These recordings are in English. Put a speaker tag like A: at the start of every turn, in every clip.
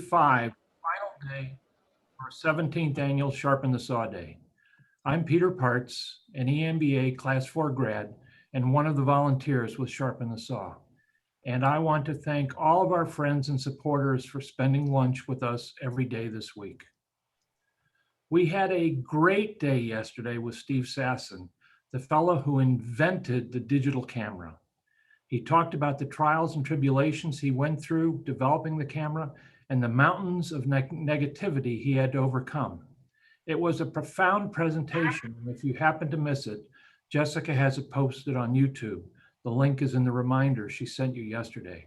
A: 5, final day for 17th annual Sharpen the Saw Day. I'm Peter Parts, an EMBA Class 4 grad and one of the volunteers with Sharpen the Saw. And I want to thank all of our friends and supporters for spending lunch with us every day this week. We had a great day yesterday with Steve Sasson, the fellow who invented the digital camera. He talked about the trials and tribulations he went through developing the camera and the mountains of negativity he had to overcome. It was a profound presentation, and if you happen to miss it, Jessica has it posted on YouTube. The link is in the reminder she sent you yesterday.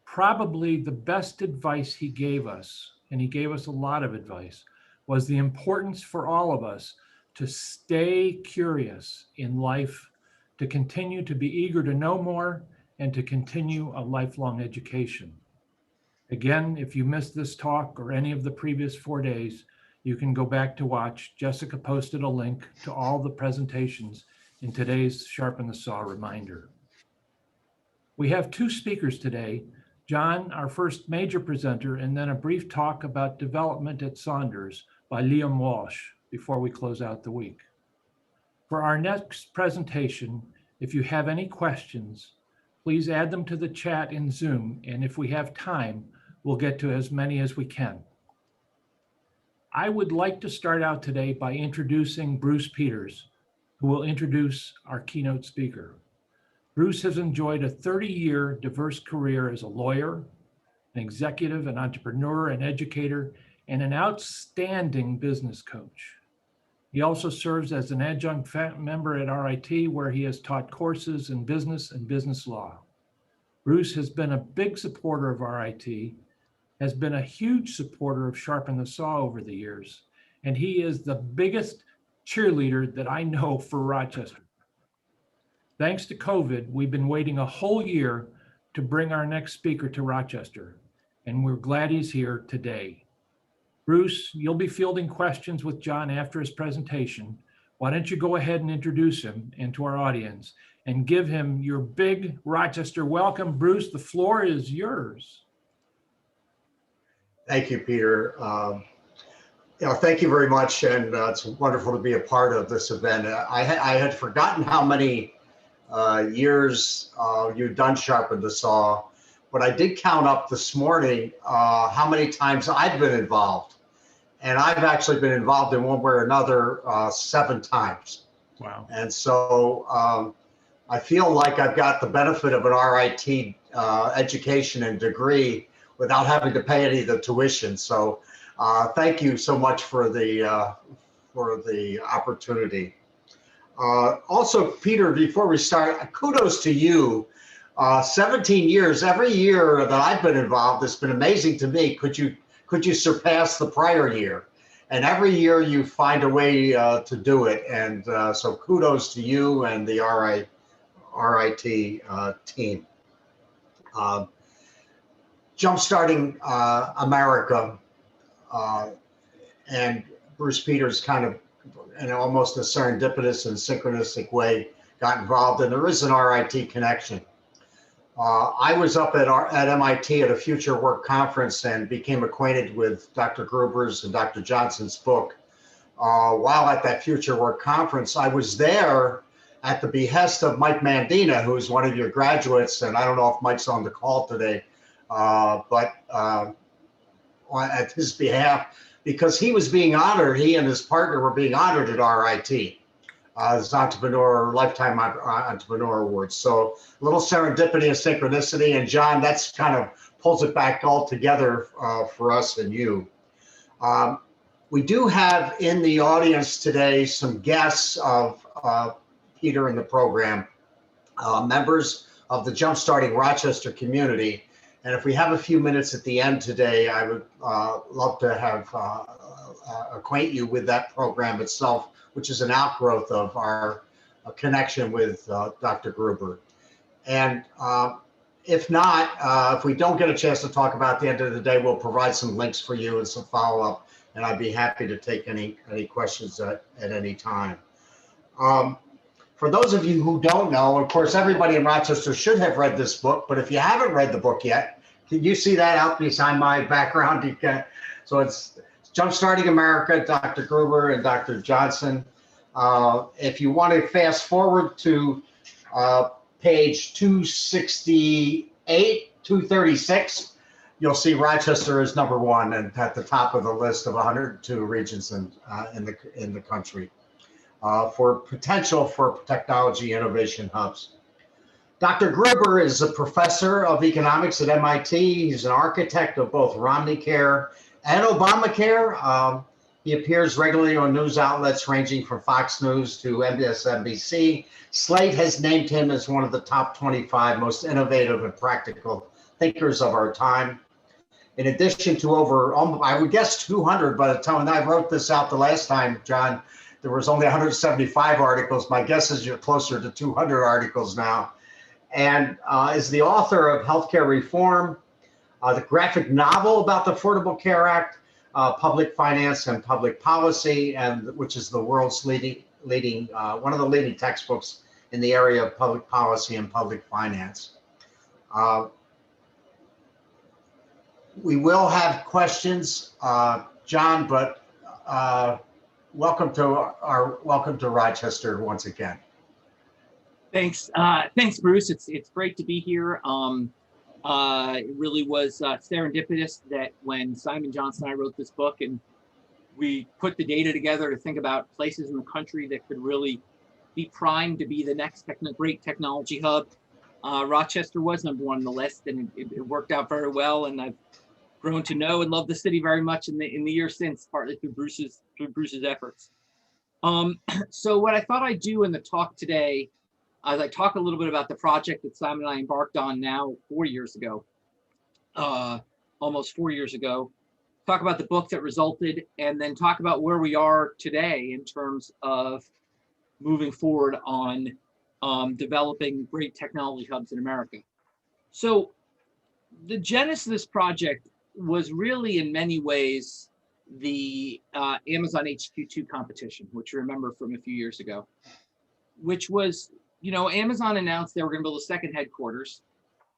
A: Probably the best advice he gave us, and he gave us a lot of advice, was the importance for all of us to stay curious in life, to continue to be eager to know more, and to continue a lifelong education. Again, if you missed this talk or any of the previous 4 days, you can go back to watch. Jessica posted a link to all the presentations in today's Sharpen the Saw reminder. We have 2 speakers today, John, our first major presenter, and then a brief talk about development at Saunders by Liam Walsh before we close out the week. For our next presentation, if you have any questions, please add them to the chat in Zoom, and if we have time, we'll get to as many as we can. I would like to start out today by introducing Bruce Peters, who will introduce our keynote speaker. Bruce has enjoyed a 30-year diverse career as a lawyer, an executive, an entrepreneur, an educator, and an outstanding business coach. He also serves as an adjunct member at RIT, where he has taught courses in business and business law. Bruce has been a big supporter of RIT, has been a huge supporter of Sharpen the Saw over the years, and he is the biggest cheerleader that I know for Rochester. Thanks to COVID, we've been waiting a whole year to bring our next speaker to Rochester, and we're glad he's here today. Bruce, you'll be fielding questions with John after his presentation. Why don't you go ahead and introduce him and to our audience and give him your big Rochester welcome. Bruce, the floor is yours.
B: Thank you, Peter. Thank you very much, and it's wonderful to be a part of this event. I had forgotten how many years you've done Sharpen the Saw, but I did count up this morning how many times I've been involved. And I've actually been involved in one way or another 7 times.
A: Wow.
B: And so I feel like I've got the benefit of an RIT education and degree without having to pay any of the tuition. So thank you so much for the opportunity. Also, Peter, before we start, kudos to you. 17 years, every year that I've been involved, it's been amazing to me. Could you surpass the prior year? And every year you find a way to do it. And so kudos to you and the RIT team. Jumpstarting America, and Bruce Peters kind of, in almost a serendipitous and synchronistic way, got involved, and there is an RIT connection. I was up at MIT at a future work conference and became acquainted with Dr. Gruber's and Dr. Johnson's book. While at that future work conference, I was there at the behest of Mike Mandina, who is one of your graduates, and I don't know if Mike's on the call today, but at his behalf, because he was being honored, he and his partner were being honored at RIT as Lifetime Entrepreneur Awards. So a little serendipity and synchronicity, and John, that's kind of pulls it back all together for us and you. We do have in the audience today some guests of Peter in the program, members of the Jumpstarting Rochester community. And if we have a few minutes at the end today, I would love to have acquaint you with that program itself, which is an outgrowth of our connection with Dr. Gruber. And if not, if we don't get a chance to talk about at the end of the day, we'll provide some links for you and some follow-up, and I'd be happy to take any questions at any time. For those of you who don't know, of course, everybody in Rochester should have read this book, but if you haven't read the book yet, Can you see that out behind my background? You can. So it's Jumpstarting America, Dr. Gruber and Dr. Johnson. If you want to fast forward to page 268, 236, you'll see Rochester is number one and at the top of the list of 102 regions in the country for potential for technology innovation hubs. Dr. Gruber is a professor of economics at MIT. He's an architect of both Romney Care and Obamacare. He appears regularly on news outlets ranging from Fox News to MSNBC. Slate has named him as one of the top 25 most innovative and practical thinkers of our time. In addition to over, I would guess 200, by the time I wrote this out the last time, John, there was only 175 articles. My guess is you're closer to 200 articles now. And is the author of Healthcare Reform, the graphic novel about the Affordable Care Act, Public Finance and Public Policy, and which is the world's leading one of the leading textbooks in the area of public policy and public finance. We will have questions, John, but welcome to Rochester once again.
C: Thanks, Bruce. It's great to be here. It really was serendipitous that when Simon Johnson and I wrote this book and we put the data together to think about places in the country that could really be primed to be the next great technology hub, Rochester was number one on the list, and it worked out very well. And I've grown to know and love the city very much in the years since, partly through Bruce's efforts. So what I thought I'd do in the talk today, as I talk a little bit about the project that Simon and I embarked on now 4 years ago, almost 4 years ago, talk about the book that resulted, and then talk about where we are today in terms of moving forward on developing great technology hubs in America. So the genesis of this project was really in many ways the Amazon HQ2 competition, which you remember from a few years ago, which was, Amazon announced they were going to build a second headquarters.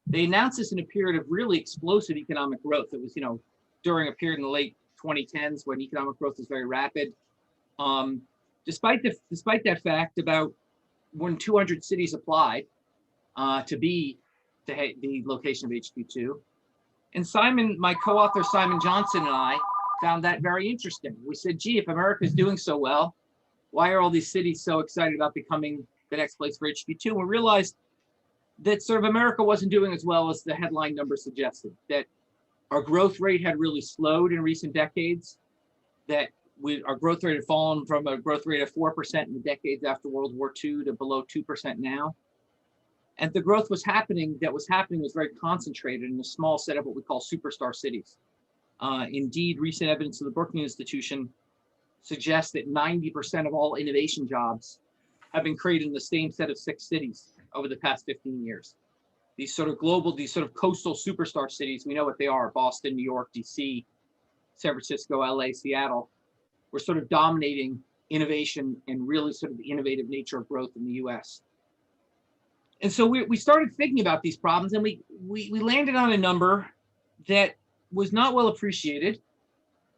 C: They announced this in a period of really explosive economic growth. It was, during a period in the late 2010s when economic growth was very rapid. Despite that fact, about 200 cities applied to be the location of HQ2. And Simon, my co-author Simon Johnson and I found that very interesting. We said, gee, if America is doing so well, why are all these cities so excited about becoming the next place for HQ2? And we realized that sort of America wasn't doing as well as the headline numbers suggested, that our growth rate had really slowed in recent decades, that our growth rate had fallen from a growth rate of 4% in the decades after World War II to below 2% now. And the growth was happening was very concentrated in a small set of what we call superstar cities. Indeed, recent evidence of the Brookings Institution suggests that 90% of all innovation jobs have been created in the same set of 6 cities over the past 15 years. These sort of coastal superstar cities, we know what they are: Boston, New York, DC, San Francisco, LA, Seattle. We're sort of dominating innovation and really sort of the innovative nature of growth in the US. And so we started thinking about these problems, and we landed on a number that was not well appreciated,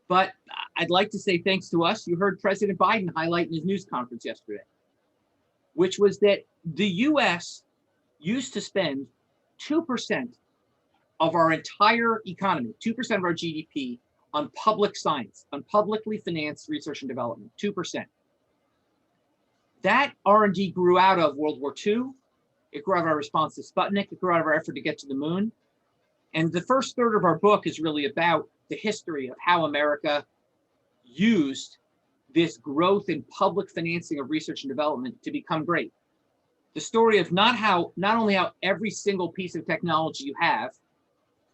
C: but I'd like to say thanks to us. You heard President Biden highlight in his news conference yesterday, which was that the US used to spend 2% of our entire economy, 2% of our GDP on public science, on publicly financed research and development, 2%. That R&D grew out of World War II. It grew out of our response to Sputnik. It grew out of our effort to get to the moon. And the first third of our book is really about the history of how America used this growth in public financing of research and development to become great. The story of not only how every single piece of technology you have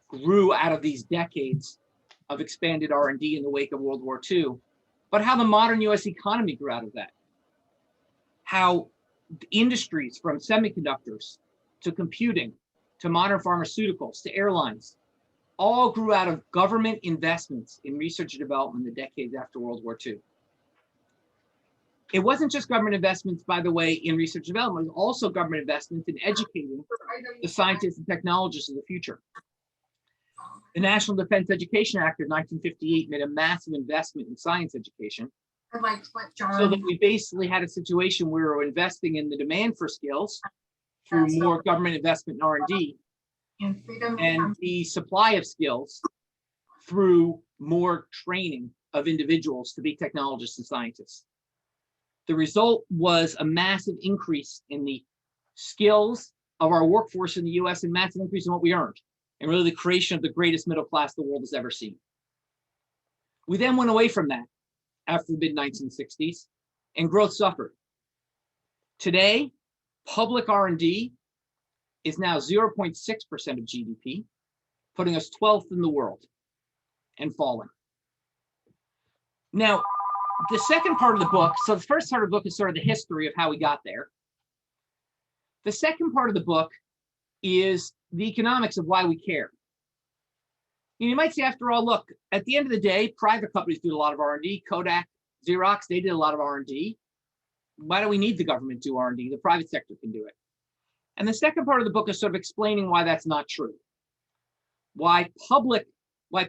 C: grew out of these decades of expanded R&D in the wake of World War II, but how the modern US economy grew out of that. How industries from semiconductors to computing to modern pharmaceuticals to airlines all grew out of government investments in research and development in the decades after World War II. It wasn't just government investments, by the way, in research and development. It was also government investments in educating the scientists and technologists of the future. The National Defense Education Act of 1958 made a massive investment in science education.
D: I liked what John.
C: So that we basically had a situation where we were investing in the demand for skills through more government investment in R&D,
D: and freedom
C: and the supply of skills through more training of individuals to be technologists and scientists. The result was a massive increase in the skills of our workforce in the US and massive increase in what we earned, and really the creation of the greatest middle class the world has ever seen. We then went away from that after the mid-1960s, and growth suffered. Today, public R&D is now 0.6% of GDP, putting us 12th in the world and falling. Now, the second part of the book, so the first part of the book is sort of the history of how we got there. The second part of the book is the economics of why we care. You might say, after all, look, at the end of the day, private companies do a lot of R&D. Kodak, Xerox, they did a lot of R&D. Why do we need the government to do R&D? The private sector can do it. And the second part of the book is sort of explaining why that's not true. Why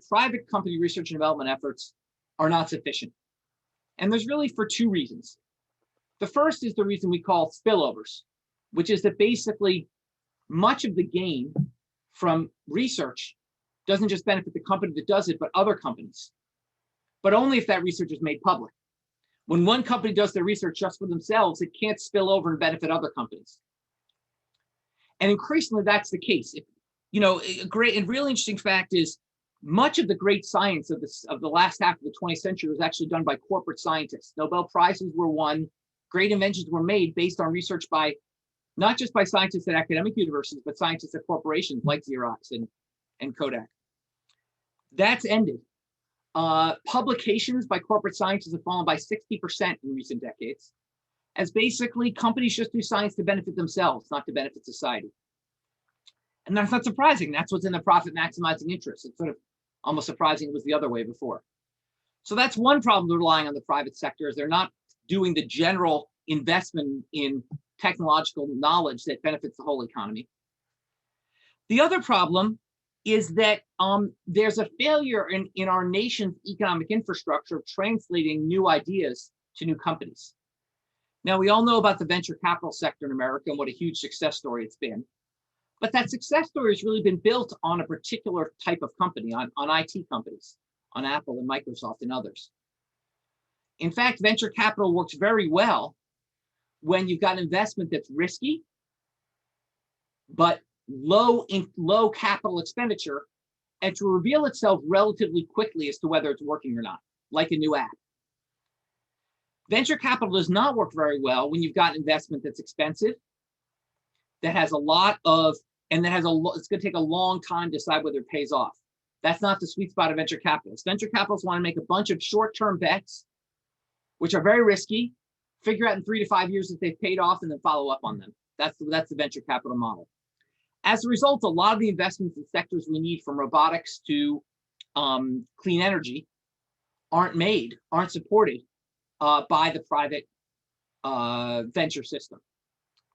C: private company research and development efforts are not sufficient. And there's really for two reasons. The first is the reason we call spillovers, which is that basically much of the gain from research doesn't just benefit the company that does it, but other companies. But only if that research is made public. When one company does their research just for themselves, it can't spill over and benefit other companies. And increasingly, that's the case. A great and really interesting fact is much of the great science of the last half of the 20th century was actually done by corporate scientists. Nobel Prizes were won, great inventions were made based on research by not just by scientists at academic universities, but scientists at corporations like Xerox and Kodak. That's ended. Publications by corporate scientists have fallen by 60% in recent decades, as basically companies just do science to benefit themselves, not to benefit society. And that's not surprising. That's what's in the profit maximizing interest. It's sort of almost surprising it was the other way before. So that's one problem they're relying on the private sector, is they're not doing the general investment in technological knowledge that benefits the whole economy. The other problem is that there's a failure in our nation's economic infrastructure of translating new ideas to new companies. Now, we all know about the venture capital sector in America and what a huge success story it's been. But that success story has really been built on a particular type of company, on IT companies, on Apple and Microsoft and others. In fact, venture capital works very well when you've got an investment that's risky, but low capital expenditure, and to reveal itself relatively quickly as to whether it's working or not, like a new app. Venture capital does not work very well when you've got investment that's expensive, that has a lot of, and that has it's going to take a long time to decide whether it pays off. That's not the sweet spot of venture capitalists. Venture capitalists want to make a bunch of short-term bets, which are very risky, figure out in 3 to 5 years if they've paid off, and then follow up on them. That's the venture capital model. As a result, a lot of the investments in sectors we need, from robotics to clean energy, aren't supported by the private venture system,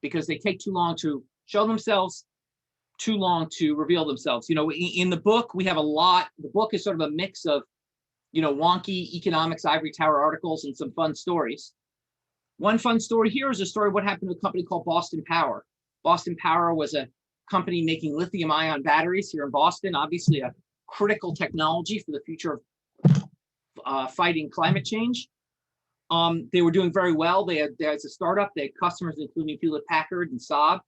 C: because they take too long to show themselves, too long to reveal themselves. In the book, we have a lot. The book is sort of a mix of, wonky economics ivory tower articles and some fun stories. One fun story here is a story of what happened to a company called Boston Power. Boston Power was a company making lithium-ion batteries here in Boston, obviously a critical technology for the future of fighting climate change. They were doing very well. As a startup, they had customers including Hewlett-Packard and Saab.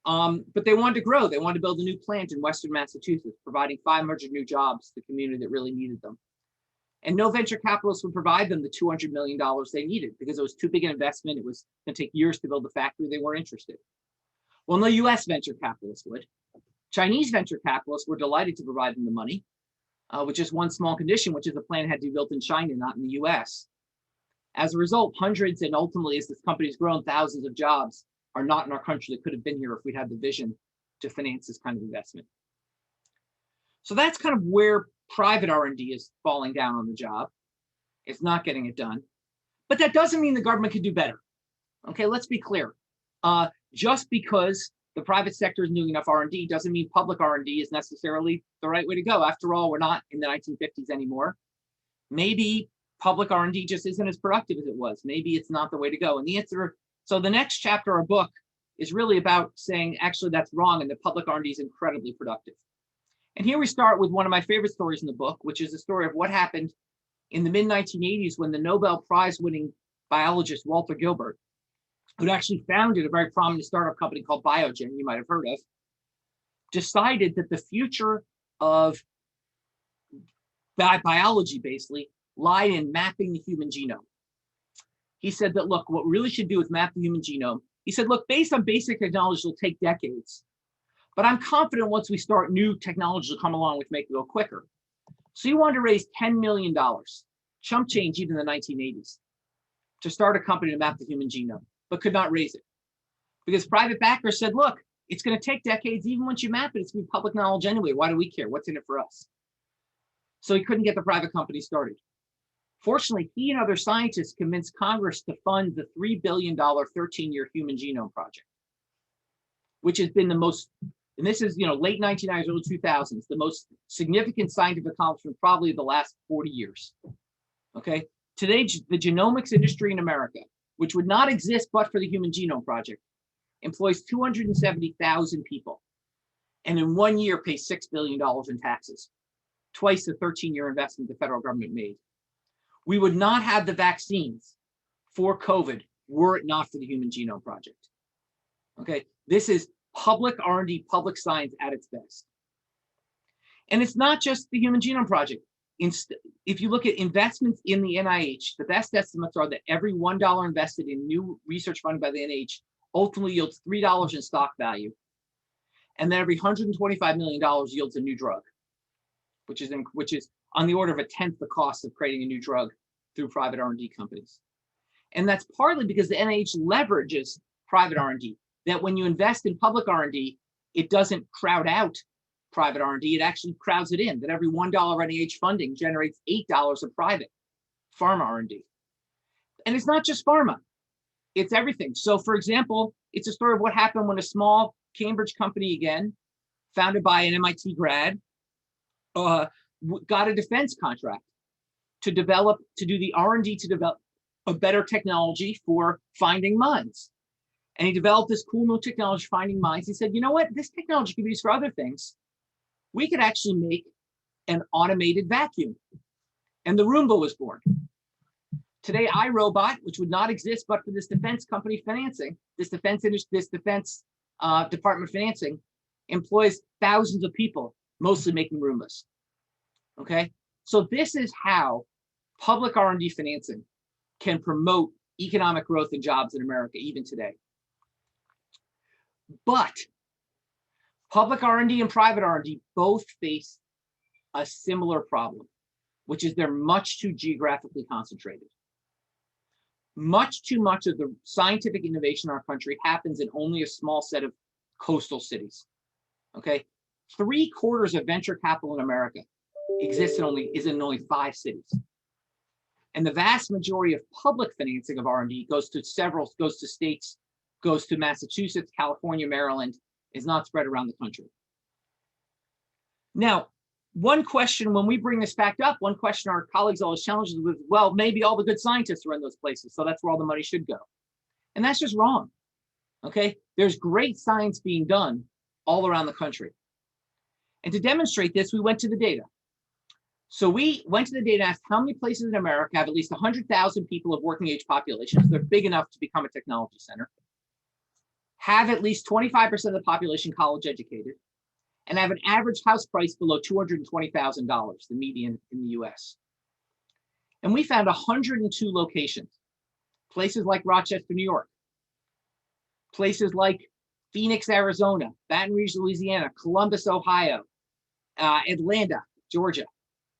C: But they wanted to grow. They wanted to build a new plant in Western Massachusetts, providing 500 new jobs to the community that really needed them. And no venture capitalists would provide them the $200 million they needed, because it was too big an investment. It was going to take years to build the factory. They weren't interested. Well, no US venture capitalists would. Chinese venture capitalists were delighted to provide them the money, with just one small condition, which is the plant had to be built in China, not in the US. As a result, hundreds, and ultimately, as this company's grown, thousands of jobs are not in our country that could have been here if we'd had the vision to finance this kind of investment. So that's kind of where private R&D is falling down on the job. It's not getting it done. But that doesn't mean the government could do better. Okay, let's be clear. Just because the private sector isn't doing enough R&D doesn't mean public R&D is necessarily the right way to go. After all, we're not in the 1950s anymore. Maybe public R&D just isn't as productive as it was. Maybe it's not the way to go. And the answer, so the next chapter of our book is really about saying, actually, that's wrong, and the public R&D is incredibly productive. And here we start with one of my favorite stories in the book, which is the story of what happened in the mid-1980s when the Nobel Prize-winning biologist Walter Gilbert, who'd actually founded a very prominent startup company called Biogen, you might have heard of, decided that the future of biology basically lied in mapping the human genome. He said that, look, what we really should do is map the human genome. He said, look, based on basic technology, it'll take decades. But I'm confident once we start, new technologies will come along which make it go quicker. So he wanted to raise $10 million, chump change even in the 1980s, to start a company to map the human genome, but could not raise it. Because private backers said, look, it's going to take decades. Even once you map it, it's going to be public knowledge anyway. Why do we care? What's in it for us? So he couldn't get the private company started. Fortunately, he and other scientists convinced Congress to fund the $3 billion 13-year Human Genome Project, which has been the most, and this is, late 1990s, early 2000s, the most significant scientific accomplishment probably of the last 40 years. Okay. Today, the genomics industry in America, which would not exist but for the Human Genome Project, employs 270,000 people, and in 1 year pays $6 billion in taxes, twice the 13-year investment the federal government made. We would not have the vaccines for COVID were it not for the Human Genome Project. Okay, this is public R&D, public science at its best. And it's not just the Human Genome Project. If you look at investments in the NIH, the best estimates are that every $1 invested in new research funded by the NIH ultimately yields $3 in stock value. And then every $125 million yields a new drug, which is on the order of a tenth the cost of creating a new drug through private R&D companies. And that's partly because the NIH leverages private R&D, that when you invest in public R&D, it doesn't crowd out private R&D, it actually crowds it in, that every $1 NIH funding generates $8 of private pharma R&D. And it's not just pharma, it's everything. So for example, it's a story of what happened when a small Cambridge company, again, founded by an MIT grad, got a defense contract to do the R&D to develop a better technology for finding mines. And he developed this cool new technology for finding mines. He said, you know what, this technology can be used for other things. We could actually make an automated vacuum. And the Roomba was born. Today, iRobot, which would not exist but for this defense company financing, this defense department financing, employs thousands of people, mostly making Roombas. Okay, so this is how public R&D financing can promote economic growth and jobs in America, even today. But public R&D and private R&D both face a similar problem, which is they're much too geographically concentrated. Much too much of the scientific innovation in our country happens in only a small set of coastal cities. Okay, 3/4 of venture capital in America is in only 5 cities. And the vast majority of public financing of R&D goes to states, goes to Massachusetts, California, Maryland, is not spread around the country. Now, one question when we bring this fact up, one question our colleagues always challenge us with, well, maybe all the good scientists are in those places, so that's where all the money should go. And that's just wrong. Okay, there's great science being done all around the country. And to demonstrate this, we went to the data. So we went to the data and asked how many places in America have at least 100,000 people of working age populations, they're big enough to become a technology center, have at least 25% of the population college educated, and have an average house price below $220,000, the median in the US. And we found 102 locations, places like Rochester, New York, places like Phoenix, Arizona, Baton Rouge, Louisiana, Columbus, Ohio, Atlanta, Georgia,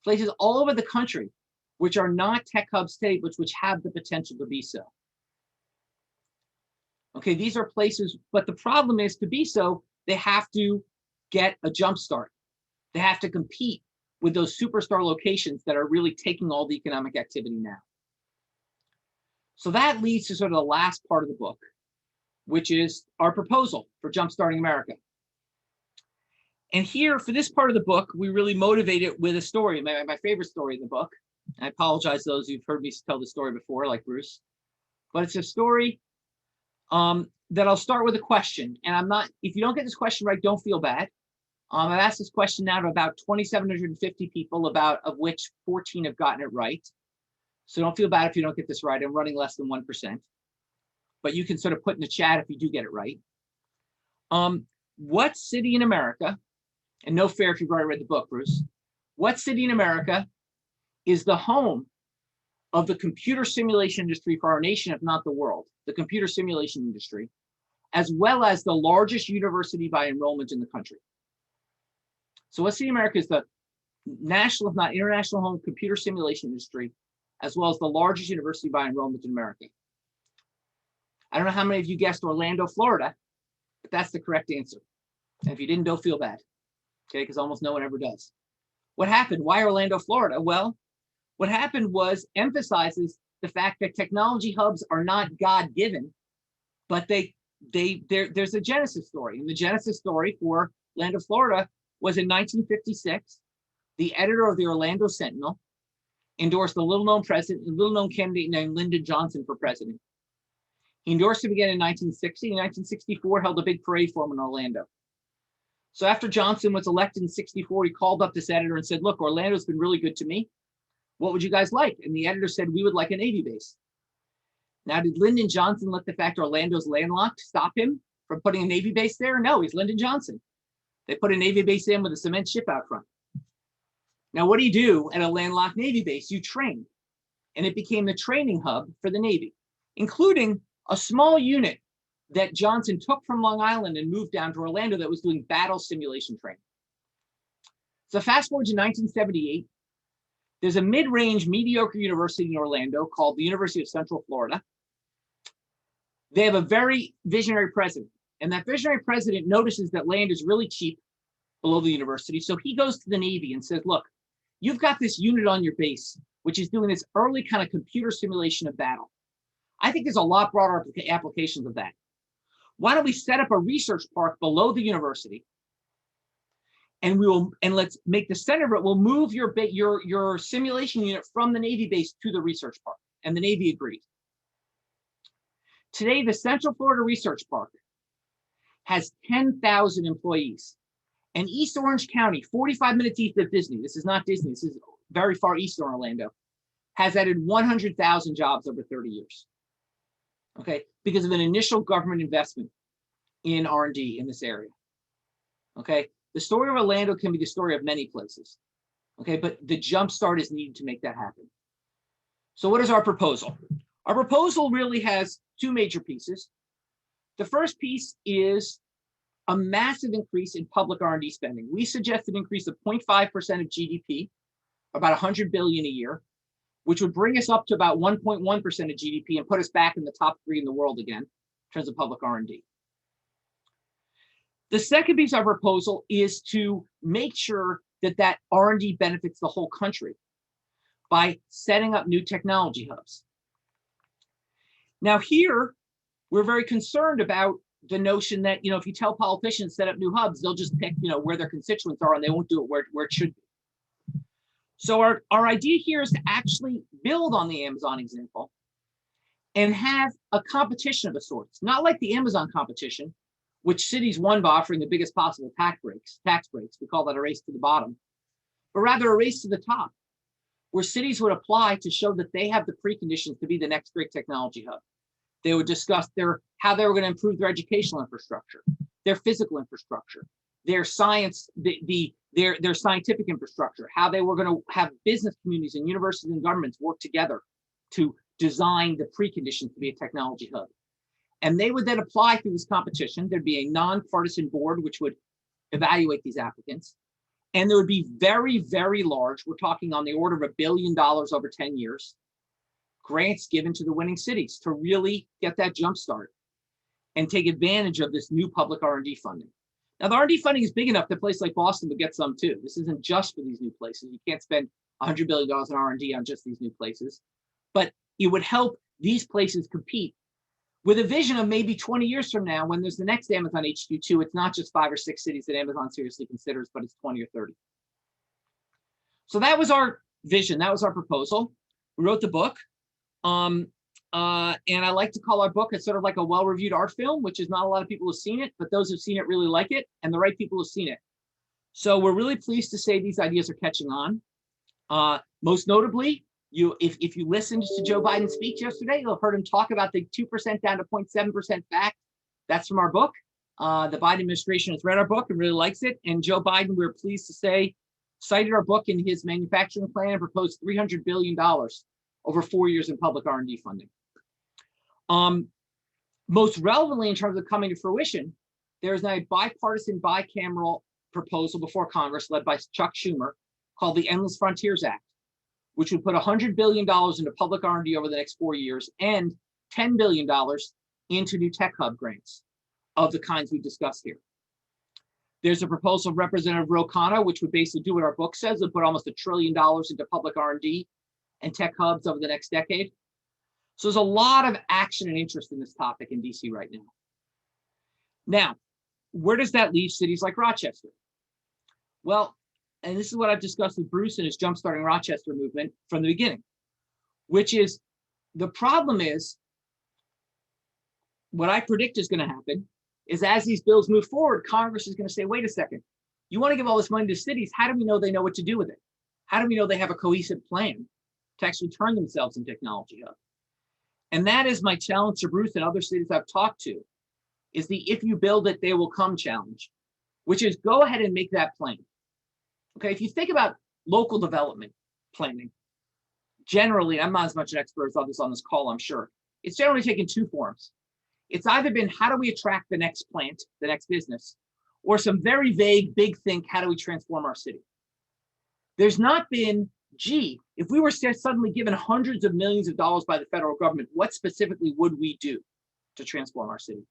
C: places all over the country, which are not tech hubs today, but which have the potential to be so. Okay, these are places, but the problem is to be so, they have to get a jump start. They have to compete with those superstar locations that are really taking all the economic activity now. So that leads to sort of the last part of the book, which is our proposal for Jumpstarting America. And here, for this part of the book, we really motivate it with a story, my favorite story in the book. I apologize to those who've heard me tell the story before, like Bruce. But it's a story that I'll start with a question. And I'm not, if you don't get this question right, don't feel bad. I've asked this question now to about 2,750 people, of which 14 have gotten it right. So don't feel bad if you don't get this right. I'm running less than 1%. But you can sort of put in the chat if you do get it right. What city in America, and no fair if you've already read the book, Bruce, what city in America is the home of the computer simulation industry for our nation, if not the world, the computer simulation industry, as well as the largest university by enrollment in the country? So what city in America is the national, if not international, home computer simulation industry, as well as the largest university by enrollment in America? I don't know how many of you guessed Orlando, Florida, but that's the correct answer. And if you didn't, don't feel bad, okay, because almost no one ever does. What happened? Why Orlando, Florida? Well, what happened was emphasizes the fact that technology hubs are not God-given, but there's a genesis story. And the genesis story for Orlando, Florida was in 1956. The editor of the Orlando Sentinel endorsed a little-known candidate named Lyndon Johnson for president. He endorsed him again in 1960. In 1964, held a big parade for him in Orlando. So after Johnson was elected in 64, he called up this editor and said, look, Orlando's been really good to me. What would you guys like? And the editor said, we would like a Navy base. Now, did Lyndon Johnson let the fact Orlando's landlocked stop him from putting a Navy base there? No, he's Lyndon Johnson. They put a Navy base in with a cement ship out front. Now, what do you do at a landlocked Navy base? You train. And it became the training hub for the Navy, including a small unit that Johnson took from Long Island and moved down to Orlando that was doing battle simulation training. So fast forward to 1978, there's a mid-range mediocre university in Orlando called the University of Central Florida. They have a very visionary president, and that visionary president notices that land is really cheap below the university. So he goes to the Navy and says, look, you've got this unit on your base, which is doing this early kind of computer simulation of battle. I think there's a lot broader applications of that. Why don't we set up a research park below the university, and let's make the center of it. We'll move your simulation unit from the Navy base to the research park. And the Navy agreed. Today, the Central Florida Research Park has 10,000 employees. And East Orange County, 45 minutes east of Disney, this is not Disney, this is very far east of Orlando, has added 100,000 jobs over 30 years. Okay, because of an initial government investment in R&D in this area. Okay, the story of Orlando can be the story of many places. Okay, but the jump start is needed to make that happen. So what is our proposal? Our proposal really has two major pieces. The first piece is a massive increase in public R&D spending. We suggest an increase of 0.5% of GDP, about 100 billion a year, which would bring us up to about 1.1% of GDP and put us back in the top 3 in the world again in terms of public R&D. The second piece of our proposal is to make sure that that R&D benefits the whole country by setting up new technology hubs. Now here, we're very concerned about the notion that, if you tell politicians set up new hubs, they'll just pick, where their constituents are, and they won't do it where it should be. So our idea here is to actually build on the Amazon example and have a competition of a sort. Not like the Amazon competition, which cities won by offering the biggest possible tax breaks. We call that a race to the bottom, but rather a race to the top, where cities would apply to show that they have the preconditions to be the next great technology hub. They would discuss how they were going to improve their educational infrastructure, their physical infrastructure, their science, their scientific infrastructure, how they were going to have business communities and universities and governments work together to design the preconditions to be a technology hub. And they would then apply through this competition. There'd be a nonpartisan board which would evaluate these applicants. And there would be very, very large, we're talking on the order of $1 billion over 10 years, grants given to the winning cities to really get that jump start and take advantage of this new public R&D funding. Now, the R&D funding is big enough that a place like Boston would get some too. This isn't just for these new places. You can't spend $100 billion in R&D on just these new places, but it would help these places compete with a vision of maybe 20 years from now, when there's the next Amazon HQ2, it's not just 5 or 6 cities that Amazon seriously considers, but it's 20 or 30. So that was our vision. That was our proposal. We wrote the book. And I like to call our book, it's sort of like a well-reviewed art film, which is not a lot of people have seen it, but those who've seen it really like it, and the right people have seen it. So we're really pleased to say these ideas are catching on. Most notably, if you listened to Joe Biden's speech yesterday, you'll have heard him talk about the 2% down to 0.7% back. That's from our book. The Biden administration has read our book and really likes it. And Joe Biden, we're pleased to say, cited our book in his manufacturing plan and proposed $300 billion over 4 years in public R&D funding. Most relevantly, in terms of coming to fruition, there is now a bipartisan bicameral proposal before Congress led by Chuck Schumer called the Endless Frontiers Act, which would put $100 billion into public R&D over the next 4 years and $10 billion into new tech hub grants of the kinds we discussed here. There's a proposal of Representative Ro Khanna, which would basically do what our book says, would put almost $1 trillion into public R&D and tech hubs over the next decade. So there's a lot of action and interest in this topic in DC right now. Now, where does that leave cities like Rochester? Well, and this is what I've discussed with Bruce and his Jumpstarting Rochester movement from the beginning, which is the problem is what I predict is going to happen is as these bills move forward, Congress is going to say, wait a second, you want to give all this money to cities. How do we know they know what to do with it? How do we know they have a cohesive plan to actually turn themselves into technology hub? And that is my challenge to Bruce and other cities I've talked to, is the if you build it, they will come challenge, which is go ahead and make that plan. Okay, if you think about local development planning, generally, I'm not as much an expert as others on this call, I'm sure. It's generally taken two forms. It's either been how do we attract the next plant, the next business, or some very vague, big think, how do we transform our city? There's not been, gee, if we were suddenly given hundreds of millions of dollars by the federal government, what specifically would we do to transform our city?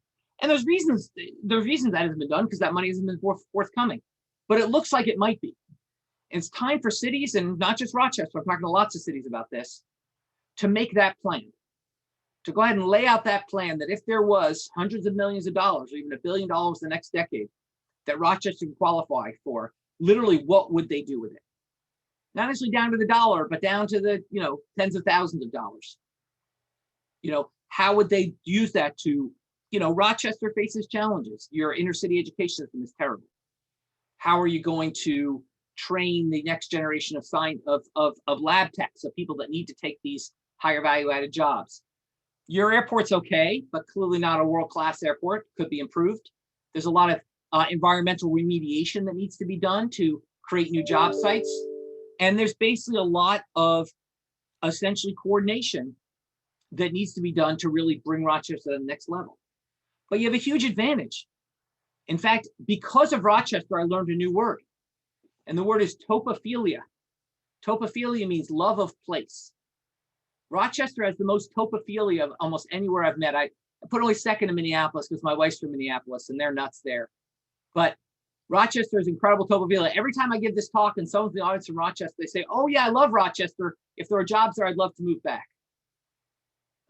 C: And there's reasons that hasn't been done because that money hasn't been forthcoming, but it looks like it might be. And it's time for cities, and not just Rochester, I'm talking to lots of cities about this, to make that plan, to go ahead and lay out that plan that if there was hundreds of millions of dollars or even $1 billion the next decade that Rochester can qualify for, literally what would they do with it? Not necessarily down to the dollar, but down to the, tens of thousands of dollars. How would they use that to, Rochester faces challenges. Your inner city education system is terrible. How are you going to train the next generation of lab techs, of people that need to take these higher value added jobs? Your airport's okay, but clearly not a world-class airport, could be improved. There's a lot of environmental remediation that needs to be done to create new job sites. And there's basically a lot of essentially coordination that needs to be done to really bring Rochester to the next level. But you have a huge advantage. In fact, because of Rochester, I learned a new word. And the word is topophilia. Topophilia means love of place. Rochester has the most topophilia of almost anywhere I've met. I put only second to Minneapolis because my wife's from Minneapolis and they're nuts there. But Rochester is incredible topophilia. Every time I give this talk and someone's in the audience from Rochester, they say, oh yeah, I love Rochester. If there are jobs there, I'd love to move back.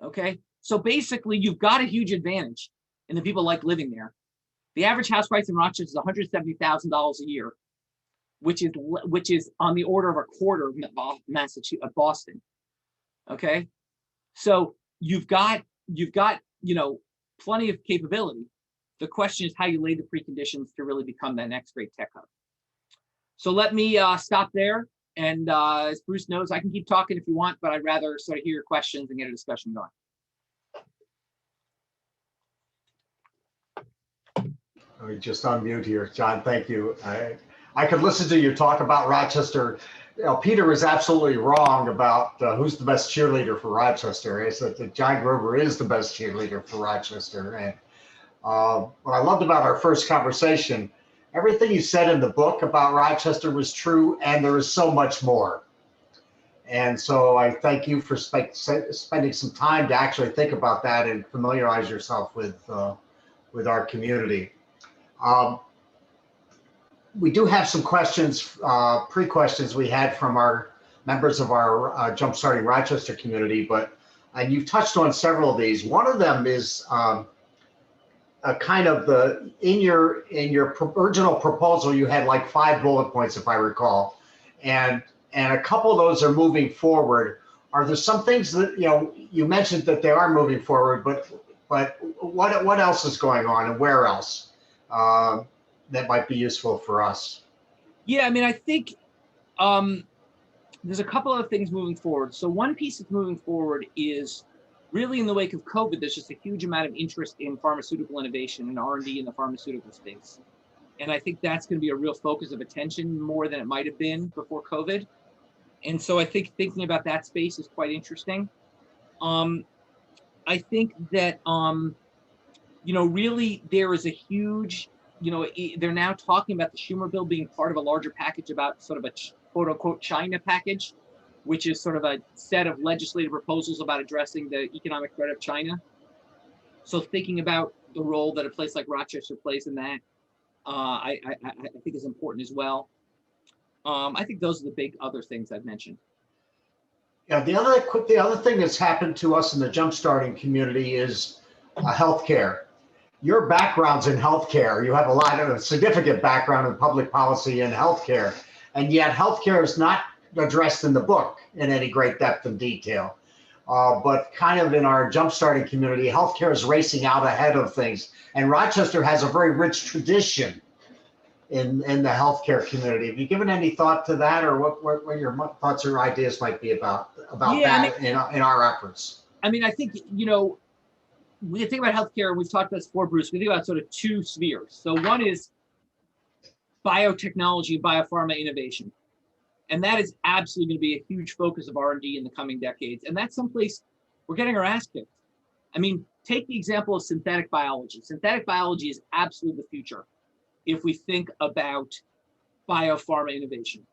C: Okay, so basically you've got a huge advantage and the people like living there. The average house price in Rochester is $170,000 a year, which is on the order of a quarter of Massachusetts, Boston. Okay, so you've got plenty of capability. The question is how you lay the preconditions to really become that next great tech hub. So let me stop there. And as Bruce knows, I can keep talking if you want, but I'd rather sort of hear your questions and get a discussion going.
B: Let me just unmute here. John, thank you. I could listen to you talk about Rochester. Peter is absolutely wrong about who's the best cheerleader for Rochester. Is that John Gruber is the best cheerleader for Rochester. And what I loved about our first conversation, everything you said in the book about Rochester was true, and there is so much more. And so I thank you for spending some time to actually think about that and familiarize yourself with our community. We do have some questions, pre-questions we had from our members of our Jumpstarting Rochester community, but and you've touched on several of these. One of them is a kind of in your original proposal, you had like 5 bullet points, if I recall, and a couple of those are moving forward. Are there some things that, you mentioned that they are moving forward, but what else is going on, and where else that might be useful for us?
C: Yeah, I mean, I think there's a couple of things moving forward. So one piece that's moving forward is really in the wake of COVID, there's just a huge amount of interest in pharmaceutical innovation and R&D in the pharmaceutical space. And I think that's going to be a real focus of attention more than it might have been before COVID. And so I think thinking about that space is quite interesting. I think that, really there is a huge, they're now talking about the Schumer bill being part of a larger package about sort of a quote unquote China package, which is sort of a set of legislative proposals about addressing the economic threat of China. So thinking about the role that a place like Rochester plays in that, I think is important as well. I think those are the big other things I've mentioned.
B: Yeah, the other thing that's happened to us in the jumpstarting community is healthcare. Your background's in healthcare. You have a significant background in public policy and healthcare, and yet healthcare is not addressed in the book in any great depth and detail. But kind of in our jumpstarting community, healthcare is racing out ahead of things, and Rochester has a very rich tradition in the healthcare community. Have you given any thought to that, or what your thoughts or ideas might be about that in our efforts?
C: I mean, I think, when you think about healthcare, and we've talked about this before, Bruce, we think about sort of 2 spheres. So one is biotechnology, biopharma innovation. And that is absolutely going to be a huge focus of R&D in the coming decades. And that's someplace we're getting our ass kicked. I mean, take the example of synthetic biology. Synthetic biology is absolutely the future if we think about biopharma innovation.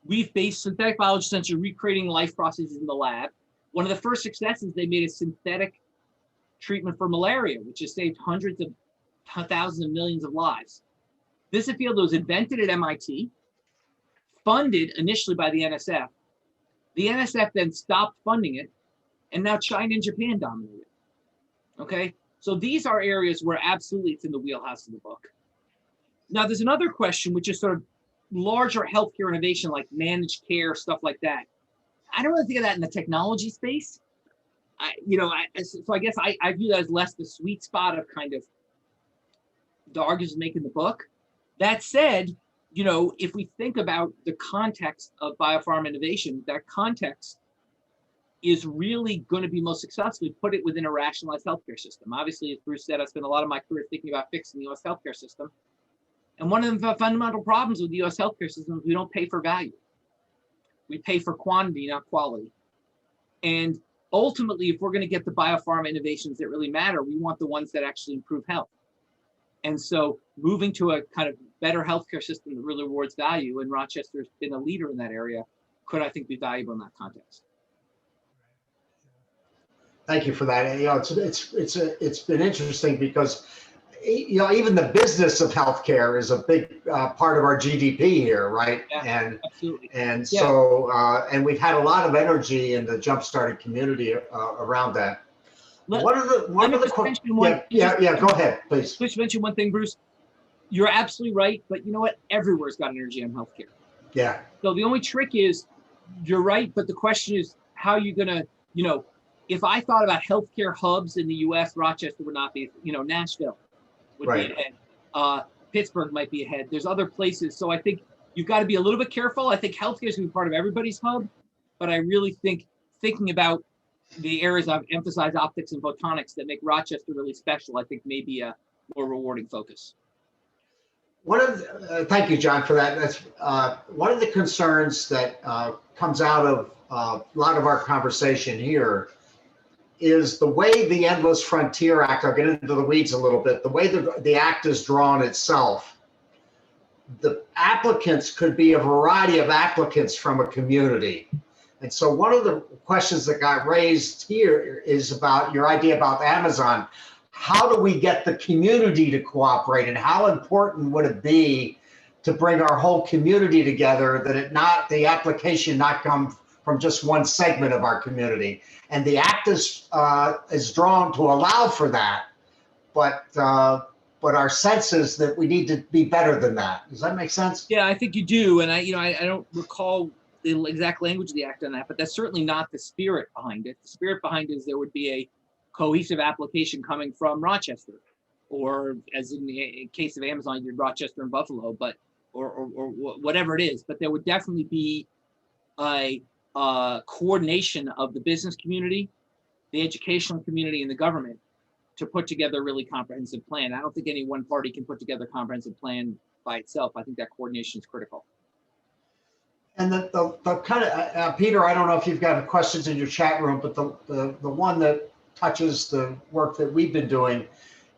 C: We've based synthetic biology essentially recreating life processes in the lab. One of the first successes, they made a synthetic treatment for malaria, which has saved hundreds of thousands of millions of lives. This is a field that was invented at MIT, funded initially by the NSF. The NSF then stopped funding it, and now China and Japan dominate it. Okay, so these are areas where absolutely it's in the wheelhouse of the book. Now, there's another question, which is sort of larger healthcare innovation, like managed care, stuff like that. I don't really think of that in the technology space. So I guess I view that as less the sweet spot of kind of the arguments making the book. That said, if we think about the context of biopharma innovation, that context is really going to be most successfully put it within a rationalized healthcare system. Obviously, as Bruce said, I spent a lot of my career thinking about fixing the U.S. healthcare system. And one of the fundamental problems with the U.S. healthcare system is we don't pay for value. We pay for quantity, not quality. And ultimately, if we're going to get the biopharma innovations that really matter, we want the ones that actually improve health. And so moving to a kind of better healthcare system that really rewards value, and Rochester has been a leader in that area, could, I think, be valuable in that context.
B: Thank you for that. It's been interesting because even the business of healthcare is a big part of our GDP here, right?
C: Yeah, absolutely.
B: And so and we've had a lot of energy in the jumpstarted community around that. Go ahead, please.
C: Just mention one thing, Bruce. You're absolutely right, but you know what? Everywhere's got energy on healthcare.
B: Yeah.
C: So the only trick is, you're right, but the question is how you're gonna, if I thought about healthcare hubs in the U.S., Rochester would not be, Nashville would be ahead. Pittsburgh might be ahead. There's other places. So I think you've got to be a little bit careful. I think healthcare is going to be part of everybody's hub, but I really think thinking about the areas I've emphasized, optics and photonics, that make Rochester really special, I think may be a more rewarding focus.
B: Thank you, John, for that. That's one of the concerns that comes out of a lot of our conversation here is the way the Endless Frontier Act, I'll get into the weeds a little bit, the way the act is drawn itself. The applicants could be a variety of applicants from a community. And so one of the questions that got raised here is about your idea about Amazon. How do we get the community to cooperate, and how important would it be to bring our whole community together, that the application not come from just one segment of our community. And the act is drawn to allow for that, but our sense is that we need to be better than that. Does that make sense?
C: Yeah, I think you do. And I don't recall the exact language of the act on that, but that's certainly not the spirit behind it. The spirit behind it is there would be a cohesive application coming from Rochester, or as in the case of Amazon, you're Rochester and Buffalo, but or whatever it is. But there would definitely be a coordination of the business community, the educational community, and the government to put together a really comprehensive plan. I don't think any one party can put together a comprehensive plan by itself. I think that coordination is critical.
B: And the kind of, Peter, I don't know if you've got questions in your chat room, but the one that touches the work that we've been doing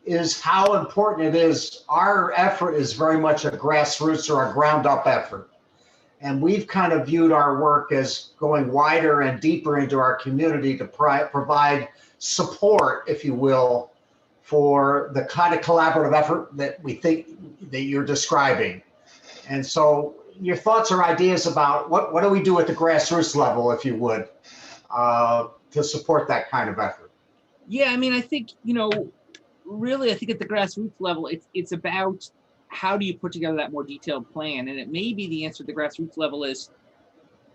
B: is how important it is. Our effort is very much a grassroots or a ground up effort. And we've kind of viewed our work as going wider and deeper into our community to provide support, if you will, for the kind of collaborative effort that we think that you're describing. And so your thoughts or ideas about what do we do at the grassroots level, if you would, to support that kind of effort?
C: Yeah, I mean, I think, really, I think at the grassroots level, it's about how do you put together that more detailed plan? And it may be the answer at the grassroots level is,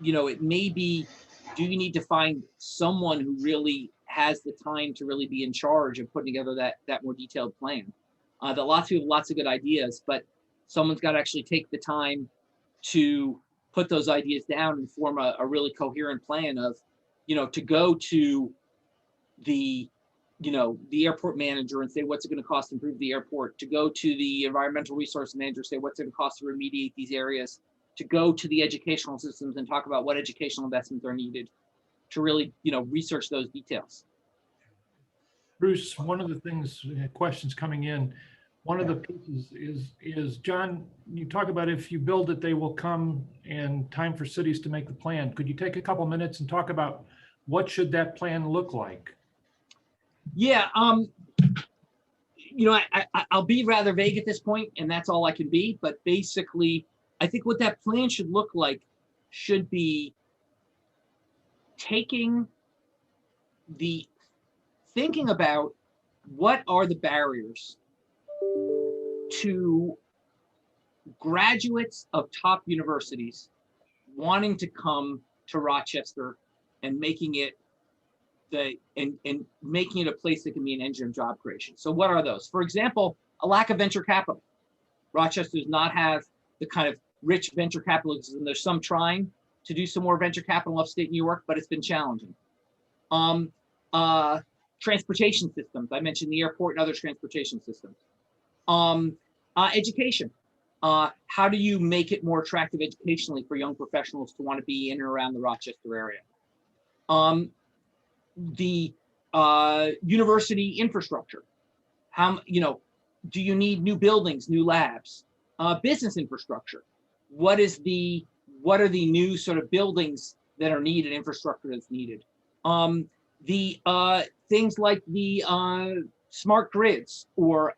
C: it may be, do you need to find someone who really has the time to really be in charge of putting together that more detailed plan? That lots of people have lots of good ideas, but someone's got to actually take the time to put those ideas down and form a really coherent plan of, to go to the airport manager and say, what's it going to cost to improve the airport, to go to the environmental resource manager, say, what's it going to cost to remediate these areas, to go to the educational systems and talk about what educational investments are needed to really, research those details.
A: Bruce, one of the things, questions coming in, one of the pieces is John, you talk about if you build it, they will come, and time for cities to make the plan. Could you take a couple minutes and talk about what should that plan look like?
C: Yeah, I'll be rather vague at this point, and that's all I can be. But basically, I think what that plan should look like should be thinking about what are the barriers to graduates of top universities wanting to come to Rochester and making it making it a place that can be an engine of job creation. So what are those? For example, a lack of venture capital. Rochester does not have the kind of rich venture capitalism. There's some trying to do some more venture capital upstate New York, but it's been challenging. Transportation systems. I mentioned the airport and other transportation systems. Education. How do you make it more attractive educationally for young professionals to want to be in and around the Rochester area? The university infrastructure. How, do you need new buildings, new labs? Business infrastructure. What are the new sort of buildings that are needed, infrastructure that's needed? The things like the smart grids, or